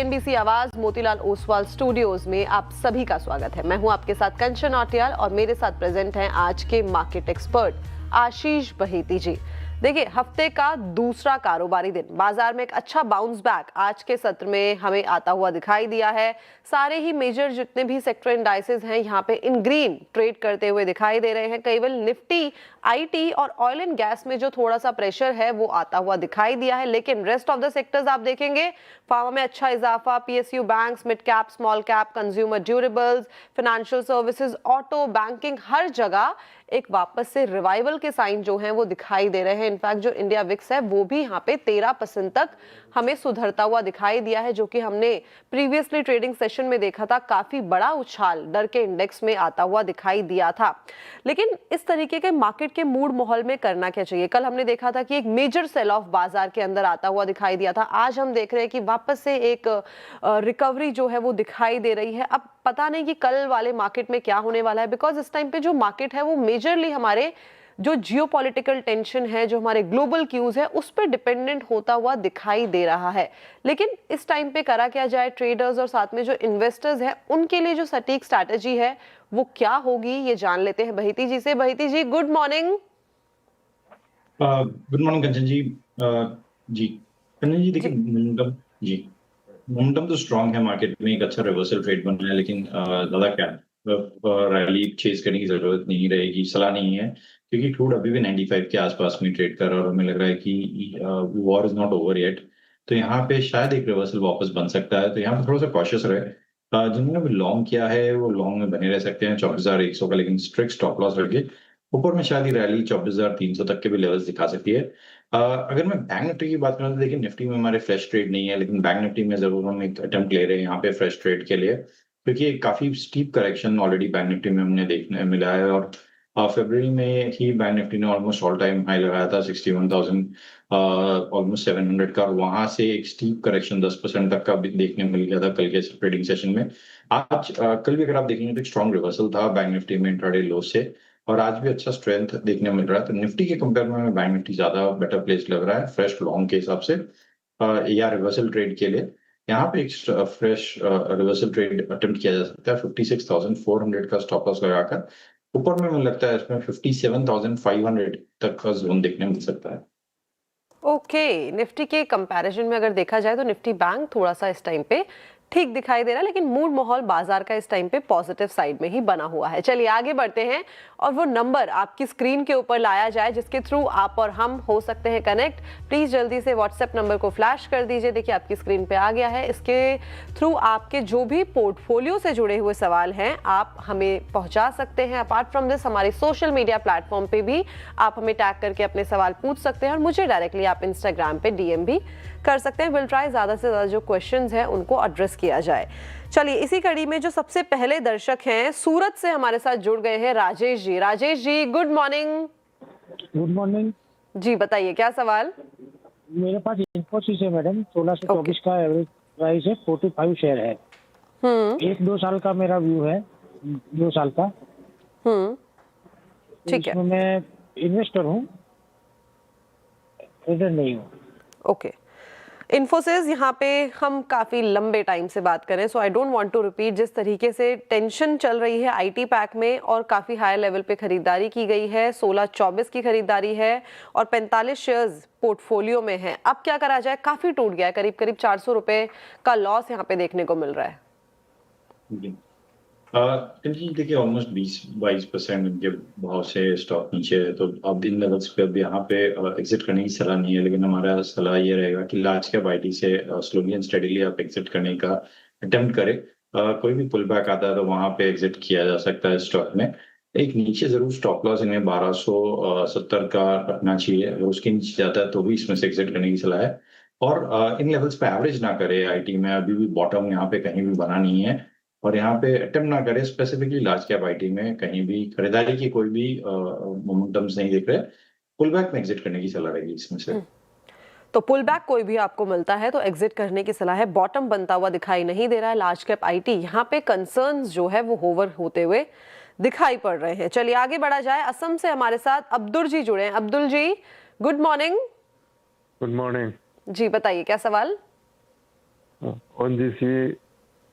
CNBC आवाज Motilal Oswal studios में आप सभी का स्वागत है। मैं हूं आपके साथ कंचन औटियाल और मेरे साथ प्रेजेंट हैं आज के मार्केट एक्सपर्ट आशीष बहेती जी। देखिए, हफ्ते का दूसरा कारोबारी दिन, बाजार में एक अच्छा बाउंस बैक आज के सत्र में हमें आता हुआ दिखाई दिया है। सारे ही मेजर जितने भी सेक्टर इंडाइसेस हैं यहाँ पे इन ग्रीन ट्रेड करते हुए दिखाई दे रहे हैं। केवल निफ्टी, आईटी और ऑयल एंड गैस में जो थोड़ा सा प्रेशर है वो आता हुआ दिखाई दिया है, लेकिन रेस्ट ऑफ द सेक्टर्स आप देखेंगे फार्मा में अच्छा इजाफा, PSU banks, mid cap, small cap, consumer durables, financial services, auto, banking, हर जगह एक वापस से रिवाइवल के साइन जो हैं वो दिखाई दे रहे हैं। इनफैक्ट जो इंडिया विक्स है वो भी यहाँ पे 13% तक हमें सुधरता हुआ दिखाई दिया है, जो कि हमने प्रीवियसली ट्रेडिंग सेशन में देखा था। काफी बड़ा उछाल डर के इंडेक्स में आता हुआ दिखाई दिया था। लेकिन इस तरीके के मार्केट के मूड माहौल में करना क्या चाहिए? कल हमने देखा था कि एक मेजर सेल ऑफ बाजार के अंदर आता हुआ दिखाई दिया था। आज हम देख रहे हैं कि वापस से एक रिकवरी जो है वो दिखाई दे रही है। अब पता नहीं कि कल वाले मार्केट में क्या होने वाला है, बिकॉज इस टाइम पे जो मार्केट है वो मेजरली हमारे जो जियोपॉलिटिकल टेंशन है, जो हमारे ग्लोबल क्यूज है, उस पर डिपेंडेंट होता हुआ दिखाई दे रहा है। लेकिन इस टाइम पे करा क्या जाए? ट्रेडर्स और साथ में जो इन्वेस्टर्स हैं उनके लिए जो सटीक स्ट्रैटेजी है वो क्या होगी, ये जान लेते हैं बहेती जी से। बहेती जी, गुड मॉर्निंग। गुड मॉर्निंग कंचन जी। जी कंचन जी, देखिए मोमेंटम तो स्ट्रांग है मार्केट में, एक अच्छा रिवर्सल ट्रेड बन रहा है, लेकिन ज्यादा क्या रैली चेज करने की जरूरत नहीं रहेगी, सलाह नहीं है, क्योंकि क्रूड अभी भी 95 के आसपास में ट्रेड कर रहा है और हमें लग रहा है कि war is not over yet. तो यहाँ पे शायद एक रिवर्सल वापस बन सकता है, तो यहाँ पे थोड़ा सा कॉशियस रहे। जिन्होंने भी लॉन्ग किया है वो लॉन्ग में बने रह सकते हैं 24,100 का, लेकिन स्ट्रिक्ट स्टॉप लॉस रखिए। ऊपर में शायद ही रैली 24,300 तक के भी लेवल्स दिखा सकती है। अगर मैं बैंक निफ्टी की बात करूं तो देखिए, निफ्टी में हमारे फ्रेश ट्रेड नहीं है, लेकिन बैंक निफ्टी में जरूर हम एक अटेम्प्ट ले रहे हैं यहाँ पे फ्रेश ट्रेड के लिए, क्योंकि काफी steep correction already bank Nifty में हमने देखने मिला है। और फरवरी में ही बैंक निफ्टी ने ऑलमोस्ट ऑल टाइम हाई लगाया था 61,000 ऑलमोस्ट 700 का, और वहां से एक स्टीप करेक्शन 10% तक का भी देखने मिल गया था कल के ट्रेडिंग सेशन में। आज कल भी अगर आप देखेंगे तो एक स्ट्रॉन्ग रिवर्सल था बैंक निफ्टी में इंट्राडे लो से, और आज भी अच्छा स्ट्रेंथ देखने मिल रहा है। तो निफ्टी के कंपेयर में बैंक निफ्टी ज्यादा बेटर प्लेस लग रहा है फ्रेश लॉन्ग के हिसाब से, या रिवर्सल ट्रेड के लिए। यहाँ पे एक फ्रेश रिवर्सल ट्रेड अटेम्प्ट किया जा सकता है 56,400 का स्टॉप लॉस लगाकर। ऊपर में मुझे लगता है इसमें 57,500 तक का जोन देखने मिल सकता है। ओके, निफ्टी के कंपैरिजन में अगर देखा जाए तो निफ्टी बैंक थोड़ा सा इस टाइम पे ठीक दिखाई दे रहा है, लेकिन मूड माहौल बाजार का इस टाइम पे पॉजिटिव साइड में ही बना हुआ है। चलिए आगे बढ़ते हैं और वो नंबर आपकी स्क्रीन के ऊपर लाया जाए जिसके थ्रू आप और हम हो सकते हैं कनेक्ट। प्लीज जल्दी से व्हाट्सएप नंबर को फ्लैश कर दीजिए। देखिए आपकी स्क्रीन पे आ गया है। इसके थ्रू आपके जो भी पोर्टफोलियो से जुड़े हुए सवाल हैं आप हमें पहुंचा सकते हैं। अपार्ट फ्रॉम दिस हमारे सोशल मीडिया प्लेटफॉर्म पे भी आप हमें टैग करके अपने सवाल पूछ सकते हैं, और मुझे डायरेक्टली आप इंस्टाग्राम पे डीएम भी कर सकते हैं। विल ट्राई ज्यादा से ज्यादा जो क्वेश्चंस हैं उनको एड्रेस किया जाए। चलिए इसी कड़ी में जो सबसे पहले दर्शक हैं सूरत से हमारे साथ जुड़ गए हैं Rajesh ji. Rajesh ji, good morning. Good morning जी, बताइए क्या सवाल? मेरे पास इन्फोसिस है मैडम, 1624 का एवरेज प्राइस है, 45 शेयर है। 1-2 साल का मेरा व्यू है, 2 साल का। ठीक है, इसमें मैं इन्वेस्टर हूँ, ट्रेडर नहीं हूँ। ओके। इन्फोसिस यहाँ पे हम काफी लंबे टाइम से बात करें, so I don't want to repeat. जिस तरीके से टेंशन चल रही है आईटी पैक में और काफी हाई लेवल पे खरीदारी की गई है, 1624 की खरीदारी है और 45 शेयर्स पोर्टफोलियो में है। अब क्या करा जाए? काफी टूट गया है, करीब करीब 400 रुपए का लॉस यहाँ पे देखने को मिल रहा है। देखिए ऑलमोस्ट 20-22% इनके भाव से स्टॉक नीचे है, तो अब इन लेवल्स पे अब यहाँ पे एग्जिट करने की सलाह नहीं है, लेकिन हमारा सलाह ये रहेगा कि लार्ज कैप आईटी से स्लोली एंड स्टेडीली आप एग्जिट करने का अटेम्प्ट करें। कोई भी पुल बैक आता है तो वहां पे एग्जिट किया जा सकता है स्टॉक में। एक नीचे जरूर स्टॉप लॉस इन्हें 1270 का रखना चाहिए, अगर उसके नीचे जाता है तो भी इसमें से एग्जिट करने की सलाह है। और इन लेवल्स पे एवरेज ना करे आईटी में, अभी भी बॉटम यहाँ पे कहीं भी बना नहीं है, और यहाँ पे अटेम्प्ट ना करें स्पेसिफिकली लार्ज कैप आईटी में कहीं भी खरीदारी की कोई भी मोमेंटम्स नहीं दिख रहे। पुल बैक में एग्जिट करने की सलाह रहेगी इसमें से। तो पुल बैक कोई भी आपको मिलता है तो एग्जिट करने की सलाह है। बॉटम बनता हुआ दिखाई नहीं दे रहा है लार्ज कैप आईटी। यहाँ पे कंसर्न्स जो है वो होवर होते हुए दिखाई पड़ रहे हैं। चलिए आगे बढ़ा जाए। असम से हमारे साथ अब्दुल जी जुड़े हैं। अब्दुल जी, गुड मॉर्निंग। गुड मॉर्निंग जी, बताइए क्या सवाल? ओएनजीसी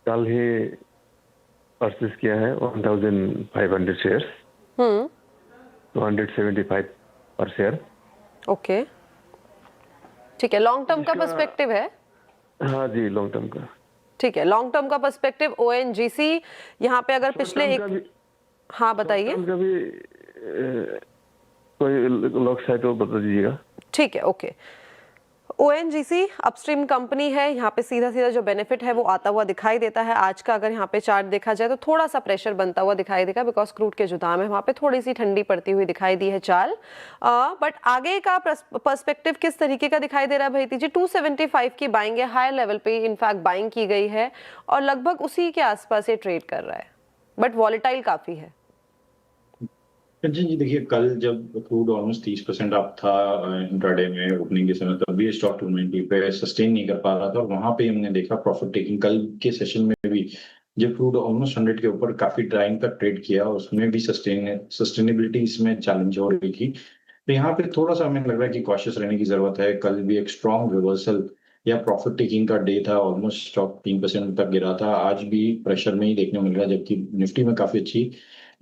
कल ही परचेज किया है 1500 शेयर्स, 275 पर शेयर। ओके, ठीक है। लॉन्ग टर्म का पर्सपेक्टिव है? हाँ जी, लॉन्ग टर्म का। ठीक है, लॉन्ग टर्म का पर्सपेक्टिव ओएनजीसी यहाँ पे अगर पिछले एक, हाँ बताइए। का भी कोई लॉक साइट हो बता दीजिएगा। ठीक है, ओके। ओएनजीसी अपस्ट्रीम कंपनी है, यहाँ पे सीधा सीधा जो बेनिफिट है वो आता हुआ दिखाई देता है। आज का अगर यहाँ पे चार्ट देखा जाए तो थोड़ा सा प्रेशर बनता हुआ दिखाई देगा, बिकॉज क्रूड के जो दाम है वहाँ पे थोड़ी सी ठंडी पड़ती हुई दिखाई दी है चाल। बट आगे का पर्सपेक्टिव किस तरीके का दिखाई दे रहा है भैती जी? 275 की बाइंग है, हाई लेवल पे इनफैक्ट बाइंग की गई है और लगभग उसी के आसपास ये ट्रेड कर रहा है, बट वॉलेटाइल काफी है। कंचन जी देखिए, कल जब क्रूड ऑलमोस्ट 30% अप था इंट्राडे में ओपनिंग के समय, तब भी स्टॉक 290 पे सस्टेन नहीं कर पा रहा था और वहां पे हमने देखा प्रॉफिट टेकिंग। कल के सेशन में भी जब क्रूड ऑलमोस्ट 100 के ऊपर काफी टाइम तक ट्रेड किया, उसमें भी सस्टेनेबिलिटी इसमें चैलेंज हो रही थी। तो यहाँ पे थोड़ा सा हमें लग रहा है कि कॉशियस रहने की जरूरत है। कल भी एक स्ट्रॉन्ग रिवर्सल या प्रॉफिट टेकिंग का डे था, ऑलमोस्ट स्टॉक 3% तक गिरा था। आज भी प्रेशर में ही देखने मिल रहा है, जबकि निफ्टी में काफी अच्छी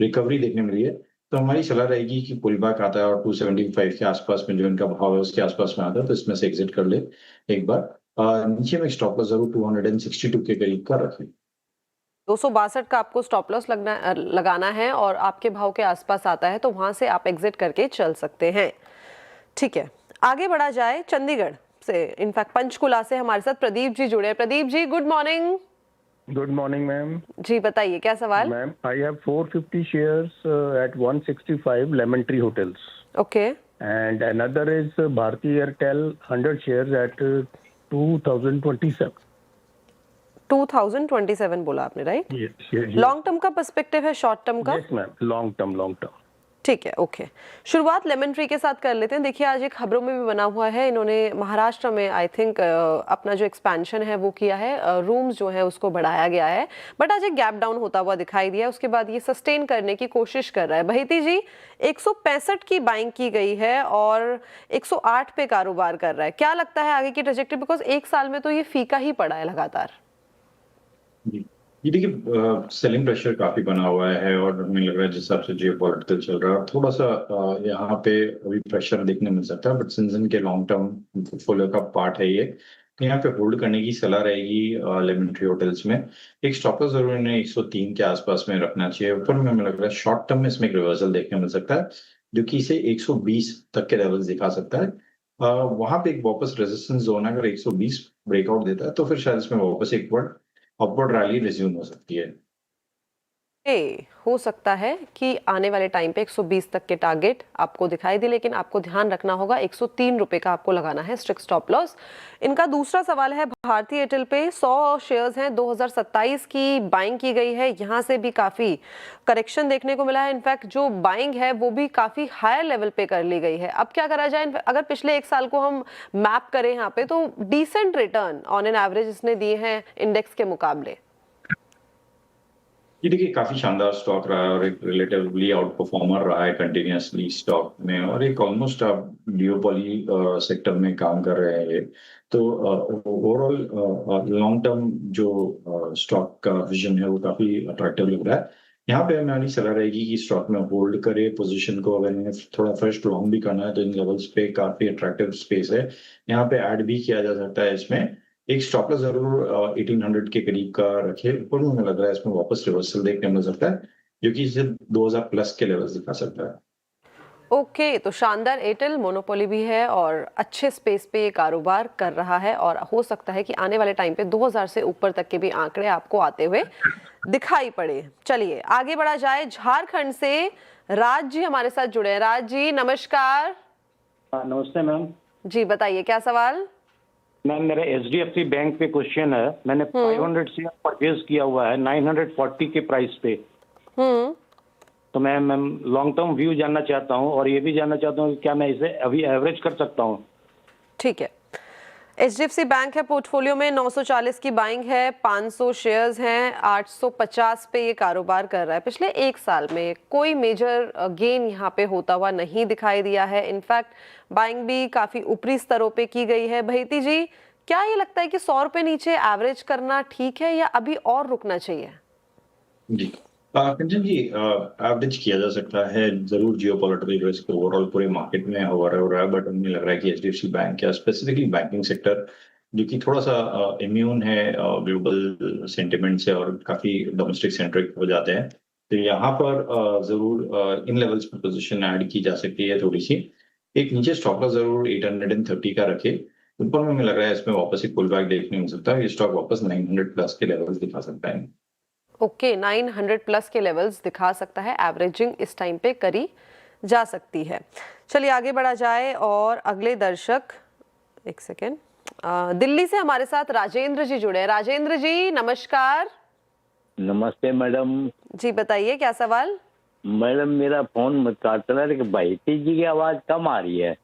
रिकवरी देखने मिली है। तो हमारी सलाह रहेगी कि पुल बैक आता है और 275 के आसपास में जो इनका भाव है उसके आसपास में आता है, तो इसमें से एग्जिट कर ले एक बार। नीचे में स्टॉप लॉस जरूर 262 के करीब का रखें। 262 का आपको स्टॉप लॉस लगाना है और आपके भाव के आसपास आता है तो वहां से आप एग्जिट करके चल सकते हैं। ठीक है, आगे बढ़ा जाए। चंडीगढ़ से, इनफैक्ट पंचकुला से हमारे साथ प्रदीप जी जुड़े हैं। Pradeep ji, good morning. Good morning ma'am. जी बताइए, क्या सवाल? Ma'am, I have 450 shares at 165 Lemon Tree Hotels. Okay. And another is Bharti Airtel 100 shares at 2027. 2027 बोला आपने, राइट? Yes. लॉन्ग टर्म का पर्सपेक्टिव है, शॉर्ट टर्म का? Yes ma'am, long term. ठीक है, ओके। शुरुआत लेमन ट्री के साथ कर लेते हैं। देखिए, आज एक खबरों में भी बना हुआ है, इन्होंने महाराष्ट्र में आई थिंक अपना जो एक्सपेंशन है वो किया है, रूम्स जो है उसको बढ़ाया गया है, बट आज एक गैप डाउन होता हुआ दिखाई दिया। उसके बाद ये सस्टेन करने की कोशिश कर रहा है। भैती जी, 165 की बाइंग की गई है और 108 पे कारोबार कर रहा है। क्या लगता है आगे की ट्रेजेक्टरी? बिकॉज एक साल में तो ये फीका ही पड़ा है लगातार। ये देखिए, सेलिंग प्रेशर काफी बना हुआ है और हमें लग रहा है जिस हिसाब से जियोपॉलिटिकल चल रहा है, थोड़ा सा यहाँ पे अभी प्रेशर देखने मिल सकता है, बट सिंस के लॉन्ग टर्म पोर्टफोलियो का पार्ट है ये, तो यहाँ पे होल्ड करने की सलाह रहेगी। लेमन ट्री होटल्स में एक स्टॉप लॉस जरूर इन्हें 103 के आसपास में रखना चाहिए। ऊपर में हमें लग रहा है शॉर्ट टर्म में इसमें एक रिवर्सल देखने मिल सकता है, जो कि इसे 120 तक के लेवल्स दिखा सकता है। वहां पे एक वापस रेजिस्टेंस जोन है, अगर 120 ब्रेकआउट देता है तो फिर शायद इसमें वापस एक बार अपवर्ड रैली रिज्यूम हो सकती है। हो सकता है कि आने वाले टाइम पे 120 तक के टारगेट आपको दिखाई दे, लेकिन आपको ध्यान रखना होगा 103 रुपए का आपको लगाना है स्ट्रिक्ट स्टॉप लॉस। इनका दूसरा सवाल है, भारती एयरटेल पे 100 शेयर्स हैं, 2027 की बाइंग की गई है, यहाँ से भी काफी करेक्शन देखने को मिला है। इनफैक्ट जो बाइंग है वो भी काफी हायर लेवल पे कर ली गई है। अब क्या करा जाए? अगर पिछले एक साल को हम मैप करें यहाँ पे, तो decent return on an average इसने दिए हैं इंडेक्स के मुकाबले। ये देखिए, काफी शानदार स्टॉक रहा है और एक रिलेटिवली आउट परफॉर्मर रहा है कंटिन्यूअसली स्टॉक में, और एक ऑलमोस्ट आप डिओपॉली सेक्टर में काम कर रहे हैं ये। तो ओवरऑल लॉन्ग टर्म जो स्टॉक का विजन है वो काफी अट्रैक्टिव लग रहा है। यहाँ पे हमारी सलाह रहेगी कि स्टॉक में होल्ड करे पोजीशन को। अगर इन्हें थोड़ा फर्स्ट लॉन्ग भी करना है तो इन लेवल्स पे काफी अट्रैक्टिव स्पेस है, यहाँ पे ऐड भी किया जा सकता है। इसमें एक स्टॉप लॉस जरूर 1800 के करीब का रखे। ऊपर में लग रहा है इसमें वापस रिवर्सल देखने मिल सकता है, जो कि इसे 2000 प्लस के लेवल्स दिखा सकता है। ओके, तो शानदार एयरटेल मोनोपोली भी है और अच्छे स्पेस पे ये कारोबार कर रहा है, और हो सकता है कि आने वाले टाइम पे 2000 से ऊपर तक के भी आंकड़े आपको आते हुए दिखाई पड़े। चलिए आगे बढ़ा जाए। झारखंड से राज जी हमारे साथ जुड़े हैं। राज जी नमस्कार। नमस्ते मैम जी बताइए, क्या सवाल? मैम, मेरा HDFC बैंक पे क्वेश्चन है। मैंने 500 शेयर परचेज किया हुआ है 940 के प्राइस पे। तो मैं मैम लॉन्ग टर्म व्यू जानना चाहता हूँ और ये भी जानना चाहता हूँ कि क्या मैं इसे अभी एवरेज कर सकता हूँ? ठीक है, HDFC बैंक है पोर्टफोलियो में, 940 की बाइंग है, 500 शेयर्स हैं, 850 पे ये कारोबार कर रहा है। पिछले एक साल में कोई मेजर गेन यहाँ पे होता हुआ नहीं दिखाई दिया है। इनफैक्ट बाइंग भी काफी ऊपरी स्तरों पे की गई है। भैती जी, क्या ये लगता है कि 100 रुपए नीचे एवरेज करना ठीक है या अभी और रुकना चाहिए? जी कंचन जी, एवरेज किया जा सकता है जरूर। जियोपॉलिटिकल रिस्क ओवरऑल पूरे मार्केट में हो रहा है, बट हमें लग रहा है कि एचडीएफसी बैंक या स्पेसिफिकली बैंकिंग सेक्टर जो कि थोड़ा सा इम्यून है ग्लोबल सेंटिमेंट से और काफी डोमेस्टिक सेंट्रिक हो जाते हैं, तो यहाँ पर जरूर इन लेवल्स पर पोजीशन ऐड की जा सकती है थोड़ी सी। एक नीचे स्टॉप लॉस जरूर 830 का रखे। ऊपर में हमें लग रहा है इसमें वापस एक पुल बैक देखने को मिल सकता है, ये स्टॉक वापस 900 प्लस के लेवल्स दिखा सकता है। ओके, 900 प्लस के लेवल्स दिखा सकता है, एवरेजिंग इस टाइम पे करी जा सकती है। चलिए आगे बढ़ा जाए और अगले दर्शक, एक सेकेंड, दिल्ली से हमारे साथ राजेंद्र जी जुड़े हैं। राजेंद्र जी नमस्कार। नमस्ते मैडम। जी बताइए क्या सवाल? मैडम मेरा फोन मत काटना, लेकिन भाईती जी की आवाज कम आ रही है।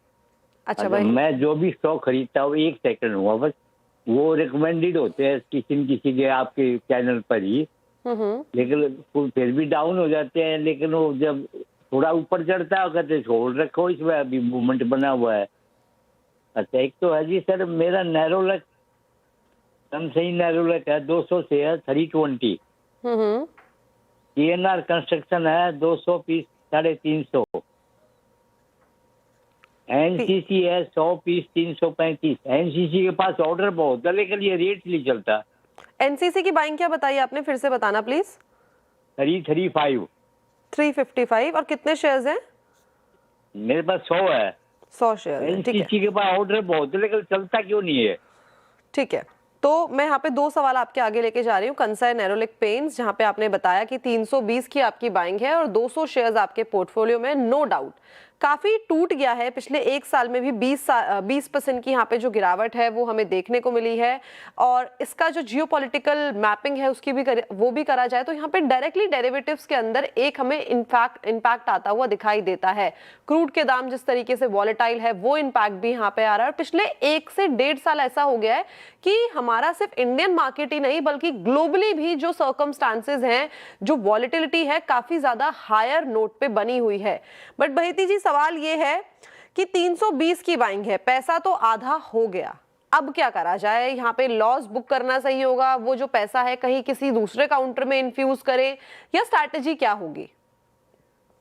अच्छा भाई, मैं जो भी स्टॉक खरीदता हूँ 1 सेकंड हुआ बस, वो रिकमेंडेड होते हैं किसी न किसी के आपके चैनल पर ही, लेकिन वो फिर भी डाउन हो जाते हैं। लेकिन वो जब थोड़ा ऊपर चढ़ता है कहते छोड़ रखो, इसमें अभी मूवमेंट बना हुआ है। अच्छा, एक तो है जी सर मेरा नैरोलैक, कम सही नैरोलैक है 200 से है 320। ENR कंस्ट्रक्शन है 200 पीस 350। एनसीसी है 100 पीस 335। एनसीसी के पास ऑर्डर बहुत है लेकिन ये रेट नहीं चलता। एनसीसी की बाइंग क्या बताई आपने, फिर से बताना प्लीज? 335। 355 और कितने शेयर्स हैं? मेरे पास 100 है। 100 शेयर है, ठीक है। एनसीसी के पास ऑर्डर बहुत है लेकिन चलता क्यों नहीं है? ठीक है, तो मैं यहाँ पे 2 सवाल आपके आगे लेके जा रही हूँ। कंसाई नेरोलिक पेंट्स, जहाँ पे आपने बताया कि 320 की आपकी बाइंग है और 200 शेयर्स आपके पोर्टफोलियो में, नो डाउट काफी टूट गया है। पिछले 1 साल में भी 20% की यहाँ पे जो गिरावट है वो हमें देखने को मिली है। और इसका जो जियोपॉलिटिकल मैपिंग है उसकी भी वो भी करा जाए तो यहाँ पे डायरेक्टली डेरिवेटिव्स के अंदर एक हमें इम्पैक्ट आता हुआ दिखाई देता है। क्रूड के दाम जिस तरीके से वॉलेटाइल है वो इम्पैक्ट भी यहाँ पे आ रहा है। और पिछले 1 से 1.5 साल ऐसा हो गया है कि हमारा सिर्फ इंडियन मार्केट ही नहीं बल्कि ग्लोबली भी जो सर्कमस्टांसेस हैं, जो वॉलेटिलिटी है, काफी ज्यादा हायर नोट पे बनी हुई है। बट बहेती जी सवाल ये है कि 320 की बाइंग है, पैसा तो आधा हो गया, अब क्या करा जाए? यहाँ पे लॉस बुक करना सही होगा, वो जो पैसा है कहीं किसी दूसरे काउंटर में इन्फ्यूज करें, या स्ट्रैटेजी क्या होगी?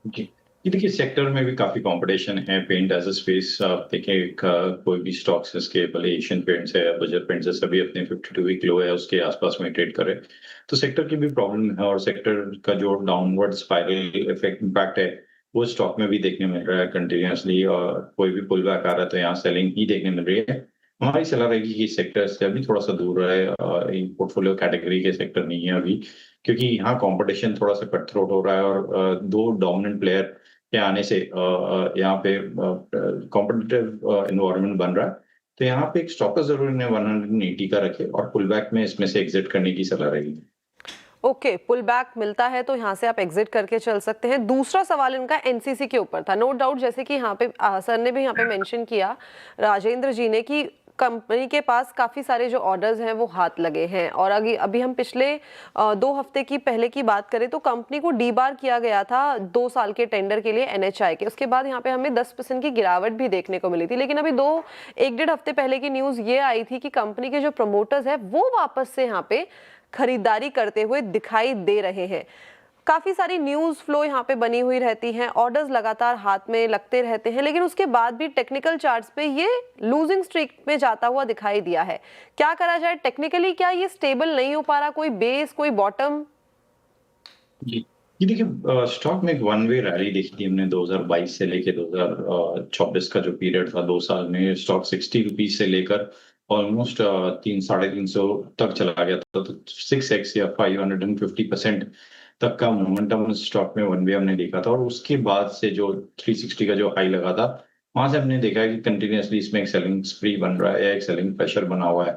जी, ये देखिए सेक्टर में भी काफी कंपटीशन है। पेंट एज अ स्पेस आप देखें, कोई भी स्टॉक्स इसके भले एशियन पेंट्स है, बजट पेंट्स है, सभी अपने 52 वीक लो है उसके आसपास में ट्रेड करे, तो सेक्टर की भी प्रॉब्लम है। और सेक्टर का जो डाउनवर्ड स्पाइरल इफेक्ट इम्पैक्ट है वो स्टॉक में भी देखने मिल रहा है कंटिन्यूअसली। और कोई भी पुल बैक आ रहा है तो यहाँ सेलिंग ही देखने मिल रही है। हमारी सलाह रहेगी कि सेक्टर से अभी थोड़ा सा दूर रहे, पोर्टफोलियो कैटेगरी के सेक्टर नहीं है अभी, क्योंकि यहाँ कंपटीशन थोड़ा सा कट थ्रोट हो रहा है और 2 डोमिनेंट प्लेयर के आने से यहाँ पे कॉम्पिटिटिव एनवायरनमेंट बन रहा है। तो यहाँ पे एक स्टॉक जरूर ने 180 का रखे और पुल बैक में इसमें से एग्जिट करने की सलाह रहेगी। ओके, पुल बैक मिलता है तो यहाँ से आप एग्जिट करके चल सकते हैं। दूसरा सवाल इनका एनसीसी के ऊपर था, नो डाउट, जैसे कि यहाँ पे सर ने भी यहाँ पे मेंशन किया, राजेंद्र जी ने, कि कंपनी के पास काफ़ी सारे जो ऑर्डर्स हैं वो हाथ लगे हैं। और अभी हम पिछले 2 हफ्ते की पहले की बात करें तो कंपनी को डीबार किया गया था 2 साल के टेंडर के लिए एनएचआई के। उसके बाद यहाँ पे हमें 10% की गिरावट भी देखने को मिली थी। लेकिन अभी 1-1.5 हफ्ते पहले की न्यूज़ ये आई थी कि कंपनी के जो प्रमोटर्स हैं वो वापस से यहाँ पे खरीदारी करते हुए दिखाई दे रहे हैं। काफी सारी न्यूज फ्लो यहाँ पे बनी हुई रहती हैं, ऑर्डर्स लगातार हाथ में लगते रहते हैं, लेकिन उसके बाद भी टेक्निकल चार्ट्स पे ये लूजिंग स्ट्रीक में जाता हुआ दिखाई दिया है। क्या करा जाए टेक्निकली? क्या ये स्टेबल नहीं हो पा रहा? कोई बेस, कोई बॉटम? जी, ये देखिए स्टॉक में एक वन वे रैली देखी थी हमने 2022 से लेके 2024 का जो पीरियड था, 2 साल में स्टॉक 60 रुपीज से लेकर ऑलमोस्ट 300-350 तक चला गया था। तो 6x या 550% तक का मोमेंटम स्टॉक में वन वे हमने देखा था। और उसके बाद से जो 360 का जो हाई लगा था वहां से हमने देखा है कि कंटिन्यूअसली इसमें एक सेलिंग स्प्री बन रहा है या एक सेलिंग प्रेशर बना हुआ है।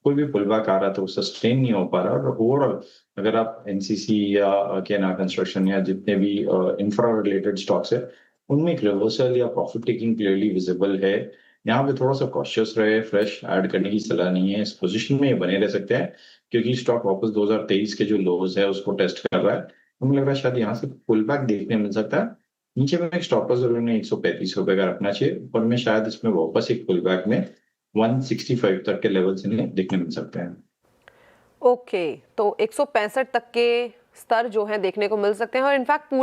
कोई भी पुल बैक आ रहा है तो सस्टेन नहीं हो पा रहा। और ओवरऑल अगर आप एनसीसी या केना कंस्ट्रक्शन या जितने भी इंफ्रा रिलेटेड स्टॉक्स है उनमें एक रिवर्सल या प्रॉफिट टेकिंग क्लियरली विजिबल है। यहाँ पे थोड़ा सा कॉशियस रहे, फ्रेश ऐड करने की सलाह नहीं है। इस पोजीशन में ये बने रह सकते हैं क्योंकि स्टॉक वापस 2023 के जो लोज है उसको टेस्ट कर रहा है। हमें लग रहा है शायद यहाँ से पुल बैक देखने मिल सकता है। नीचे में एक स्टॉप लॉस जरूर ने 135 रुपए का रखना चाहिए, ऊपर में शायद इसमें वापस एक पुल बैक में 165 तक के लेवल्स इन्हें देखने मिल सकते हैं। ओके, तो 165 तक के स्तर जो है देखने को मिल सकते हैं और इनफैक्ट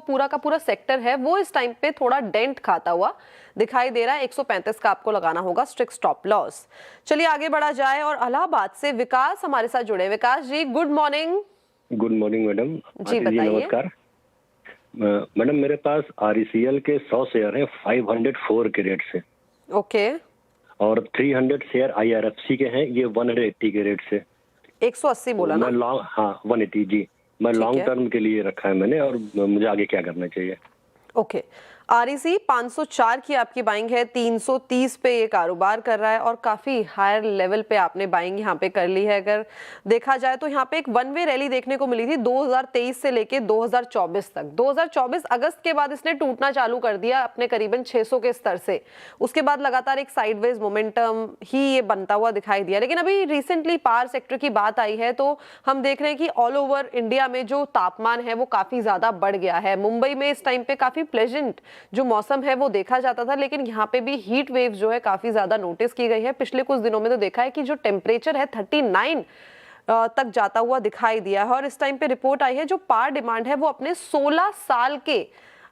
पूरा का पूरा सेक्टर है वो इस टाइम पे थोड़ा डेंट खाता हुआ दिखाई दे रहा है। 135 का आपको लगाना होगा स्ट्रिक्ट स्टॉप लॉस। चलिए आगे बढ़ा जाए और इलाहाबाद से विकास हमारे साथ जुड़े। Vikas ji, good morning. Good morning madam. जी बताइए। नमस्कार मैडम, मेरे पास RECL के 100 शेयर हैं 504 के रेट से। ओके। और 300 शेयर IRFC के हैं, ये 180 के रेट से। 180 बोला ना? हाँ 180 जी। मैं लॉन्ग टर्म के लिए रखा है मैंने, और मुझे आगे क्या करना चाहिए? ओके, REC 504 की आपकी बाइंग है, 330 पे ये कारोबार कर रहा है और काफी हायर लेवल पे आपने बाइंग यहाँ पे कर ली है। अगर देखा जाए तो यहाँ पे एक वन वे रैली देखने को मिली थी 2023 से लेके 2024 तक। 2024 अगस्त के बाद इसने टूटना चालू कर दिया अपने करीबन 600 के स्तर से। उसके बाद लगातार एक साइडवेज मोमेंटम ही ये बनता हुआ दिखाई दिया। लेकिन अभी रिसेंटली पावर सेक्टर की बात आई है तो हम देख रहे हैं कि ऑल ओवर इंडिया में जो तापमान है वो काफी ज्यादा बढ़ गया है। मुंबई में इस टाइम पे काफी प्लेजेंट जो मौसम है वो देखा जाता था, लेकिन यहाँ पे भी हीट वेव जो है काफी ज्यादा नोटिस की गई है। पिछले कुछ दिनों में तो देखा है कि जो टेम्परेचर है 39 तक जाता हुआ दिखाई दिया है। और इस टाइम पे रिपोर्ट आई है जो पावर डिमांड है वो अपने 16 साल के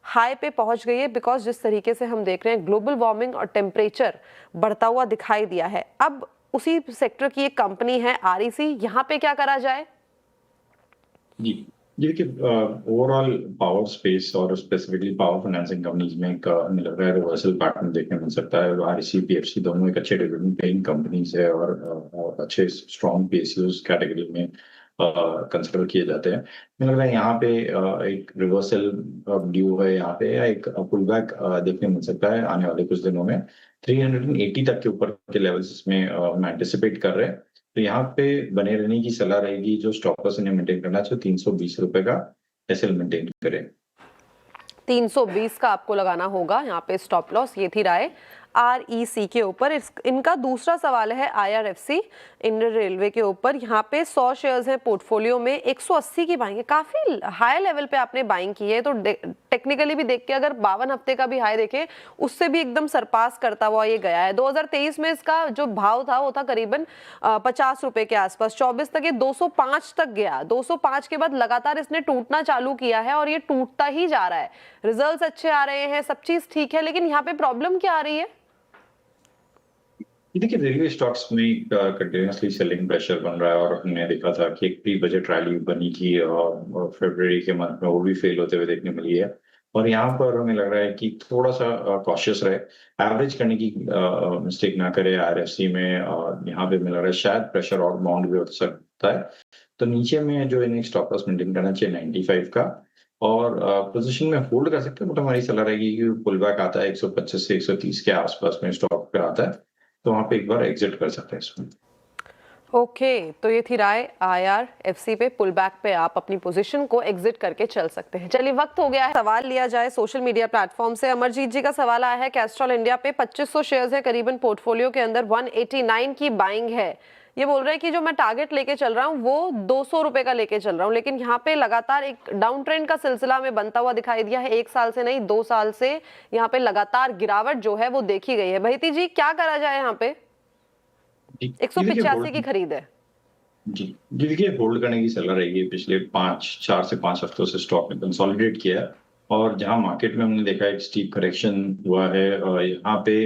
हाई पे पहुंच गई है, बिकॉज जिस तरीके से हम देख रहे हैं ग्लोबल वार्मिंग और टेम्परेचर बढ़ता हुआ दिखाई दिया है। अब उसी सेक्टर की एक कंपनी है REC, यहाँ पे क्या करा जाए? जी देखिए, ओवरऑल पावर स्पेस और स्पेसिफिकली पावर फाइनेंसिंग कंपनीज में एक मुझे लग रहा है रिवर्सल पैटर्न देखने मिल सकता है। REC PFC दोनों एक अच्छे डिविडेंड पेइंग कंपनीज है और अच्छे स्ट्रॉन्ग PSUs कैटेगरी में कंसिडर किए जाते हैं। मुझे लग रहा है यहाँ पे एक रिवर्सल ड्यू है यहाँ पे, या एक पुल बैक देखने मिल सकता है आने वाले कुछ दिनों में। 380 तक के ऊपर के लेवल्स इसमें हम एंटिसिपेट कर रहे हैं, तो यहाँ पे बने रहने की सलाह रहेगी। जो स्टॉपर्स इन्हें मेंटेन करना चाहिए 320 रुपए का SL मेंटेन करें। 320 का आपको लगाना होगा यहाँ पे स्टॉप लॉस। ये थी राय REC के ऊपर। इनका दूसरा सवाल है IRFC इंडियन रेलवे के ऊपर। यहाँ पे 100 शेयर्स हैं पोर्टफोलियो में, 180 की बाइंग है, काफी हाई लेवल पे आपने बाइंग की है। तो टेक्निकली भी देख के अगर 52 हफ्ते का भी हाई देखें उससे भी एकदम सरपास करता हुआ ये गया है। 2023 में इसका जो भाव था वो था करीबन 50 रुपए के आसपास। 24 तक ये 205 तक गया। 205 के बाद लगातार इसने टूटना चालू किया है और ये टूटता ही जा रहा है। रिजल्ट्स अच्छे आ रहे हैं, सब चीज ठीक है, लेकिन यहाँ पे प्रॉब्लम क्या आ रही है? देखिए, रेलवे स्टॉक्स में कंटिन्यूसली सेलिंग प्रेशर बन रहा है और हमने देखा था कि एक प्री बजट रैली बनी थी और फरवरी के मंथ में वो भी फेल होते हुए देखने मिली है। और यहाँ पर हमें लग रहा है कि थोड़ा सा कॉशियस रहे, एवरेज करने की मिस्टेक ना करे RFC में। यहाँ पे मिल रहा है शायद प्रेशर और बाउंड भी हो सकता है, तो नीचे में जो इन्हें स्टॉप लॉस मेंटेन करना चाहिए 95 का, और पोजीशन में होल्ड कर सकते हैं। बट हमारी सलाह रहेगी कि पुल बैक आता है 125 से 130 के आसपास में स्टॉक पे आता है, तो वहां पे एक बार एग्जिट कर सकते हैं इसमें। ओके, तो ये थी राय IRFC पे। पुल बैक पे आप अपनी पोजीशन को एग्जिट करके चल सकते हैं। चलिए वक्त हो गया है, सवाल लिया जाए सोशल मीडिया प्लेटफॉर्म से। अमरजीत जी का सवाल आया है, कैस्ट्रॉल इंडिया पे 2500 शेयर्स है करीबन पोर्टफोलियो के अंदर, 189 की बाइंग है। ये बोल रहे हैं कि जो मैं टारगेट लेके चल रहा हूँ वो 200 रुपए का लेके चल रहा हूँ, लेकिन यहाँ पे लगातार एक डाउन ट्रेंड का सिलसिला में बनता हुआ दिखाई दिया है। 1 साल से नहीं 2 साल से यहाँ पे लगातार गिरावट जो है वो देखी गई है। भैती जी, क्या करा जाए यहाँ पे? 185 की खरीद है। जी देखिए, होल्ड करने की सलाह रहेगी। पिछले 4 से 5 हफ्तों से स्टॉक में कंसोलिडेट किया है, और जहां मार्केट में हमने देखा एक स्टीप करेक्शन हुआ है, यहाँ पे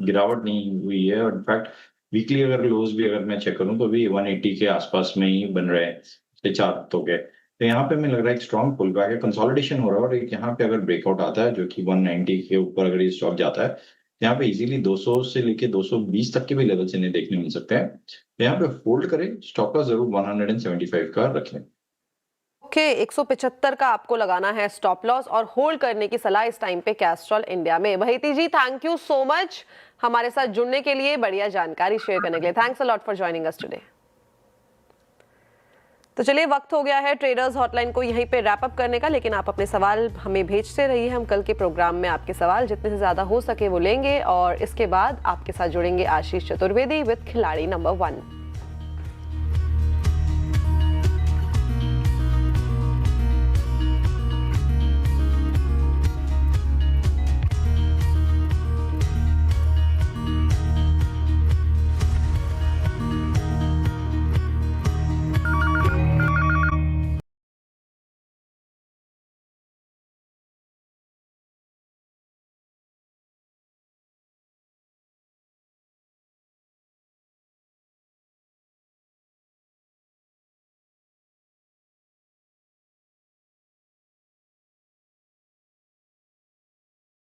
गिरावट नहीं हुई है। और इनफैक्ट वीकली अगर लोज भी अगर मैं चेक करूं तो भी 180 के आसपास में ही बन रहे हैं पिछले 4 हफ्तों के। तो यहाँ पे मुझे लग रहा है एक स्ट्रॉन्ग पुल बैक है, कंसोलिडेशन हो रहा है। और एक यहाँ पे अगर ब्रेकआउट आता है जो कि 190 के ऊपर अगर ये स्टॉक जाता है, यहाँ पे इजीली 200 से लेके 220 तक के भी लेवल्स इन्हें देखने मिल सकते हैं। तो यहाँ पे होल्ड करें, स्टॉप लॉस जरूर 175 का रखें। ओके, 175 का आपको लगाना है स्टॉप लॉस और होल्ड करने की सलाह इस टाइम पे कैस्ट्रॉल इंडिया में। भैती जी, थैंक यू सो मच हमारे साथ जुड़ने के लिए, बढ़िया जानकारी शेयर करने के लिए। Thanks a lot for joining us today. तो चलिए वक्त हो गया है ट्रेडर्स हॉटलाइन को यहीं पे रैप अप करने का, लेकिन आप अपने सवाल हमें भेजते रहिए। हम कल के प्रोग्राम में आपके सवाल जितने से ज्यादा हो सके वो लेंगे, और इसके बाद आपके साथ जुड़ेंगे आशीष चतुर्वेदी विद खिलाड़ी नंबर 1।